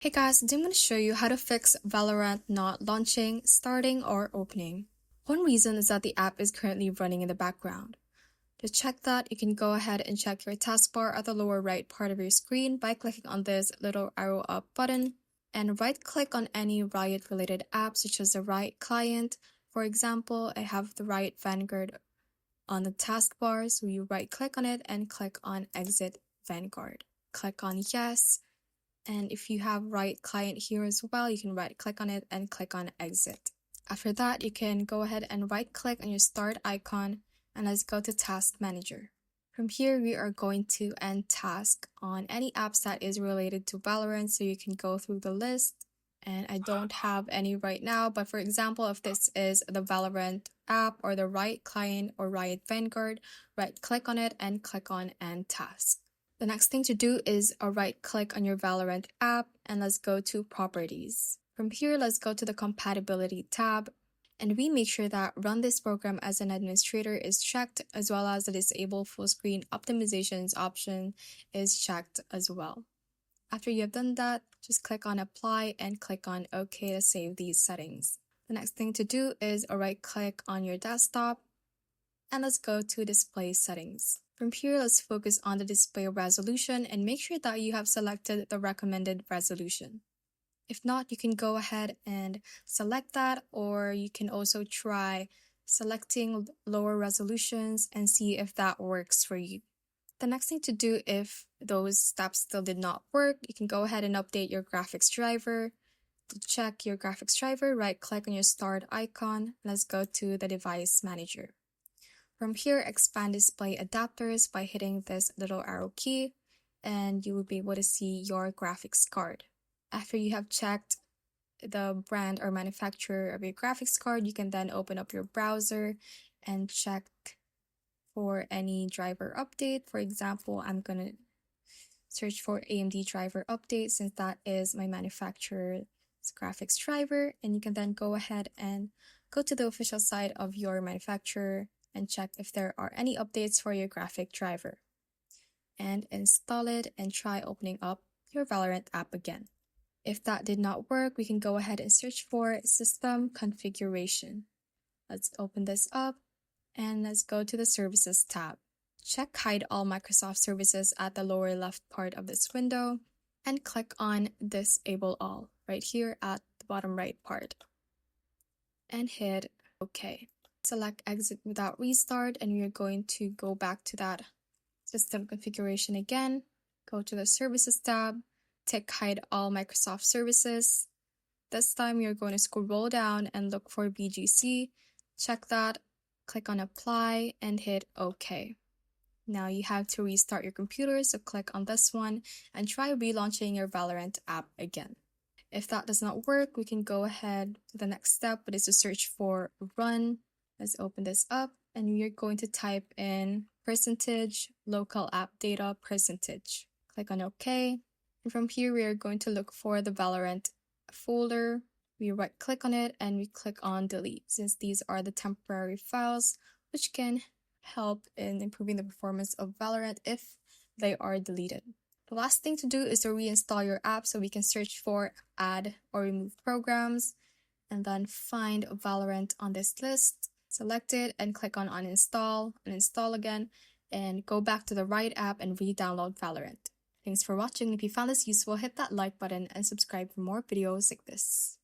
Hey guys, today I'm going to show you how to fix Valorant not launching, starting, or opening. One reason is that the app is currently running in the background. To check that, you can go ahead and check your taskbar at the lower right part of your screen by clicking on this little arrow up button and right-click on any Riot-related app such as the Riot Client. For example, I have the Riot Vanguard on the taskbar, so you right-click on it and click on Exit Vanguard. Click on Yes. And if you have Riot Client here as well, you can right click on it and click on Exit. After that, you can go ahead and right click on your start icon and let's go to Task Manager. From here, we are going to end task on any apps that is related to Valorant, so you can go through the list. And I don't have any right now, but for example, if this is the Valorant app or the Riot Client or Riot Vanguard, right click on it and click on End Task. The next thing to do is right click on your Valorant app and let's go to Properties. From here, let's go to the Compatibility tab and we make sure that Run this program as an administrator is checked, as well as the Disable Full Screen Optimizations option is checked as well. After you have done that, just click on Apply and click on OK to save these settings. The next thing to do is right click on your desktop and let's go to Display Settings. From here, let's focus on the display resolution and make sure that you have selected the recommended resolution. If not, you can go ahead and select that, or you can also try selecting lower resolutions and see if that works for you. The next thing to do, if those steps still did not work, you can go ahead and update your graphics driver. To check your graphics driver, right click on your start icon. Let's go to the Device Manager. From here, expand display adapters by hitting this little arrow key, and you will be able to see your graphics card. After you have checked the brand or manufacturer of your graphics card, you can then open up your browser and check for any driver update. For example, I'm going to search for AMD driver update since that is my manufacturer's graphics driver, and you can then go ahead and go to the official site of your manufacturer and check if there are any updates for your graphic driver and install it and try opening up your Valorant app again. If that did not work, we can go ahead and search for System Configuration. Let's open this up and let's go to the Services tab. Check Hide All Microsoft Services at the lower left part of this window and click on Disable All right here at the bottom right part and hit OK. Select Exit Without Restart and we are going to go back to that system configuration again. Go to the Services tab, tick Hide All Microsoft Services. This time we are going to scroll down and look for BGC. Check that, click on Apply and hit OK. Now you have to restart your computer, so click on this one and try relaunching your Valorant app again. If that does not work, we can go ahead to the next step, but is to search for Run. Let's open this up and we are going to type in %local app data %. Click on OK. And from here, we are going to look for the Valorant folder. We right click on it and we click on delete, since these are the temporary files which can help in improving the performance of Valorant if they are deleted. The last thing to do is to reinstall your app, so we can search for add or remove programs and then find Valorant on this list. Select it and click on uninstall, uninstall again, and go back to the Riot app and re-download Valorant. Thanks for watching. If you found this useful, hit that like button and subscribe for more videos like this.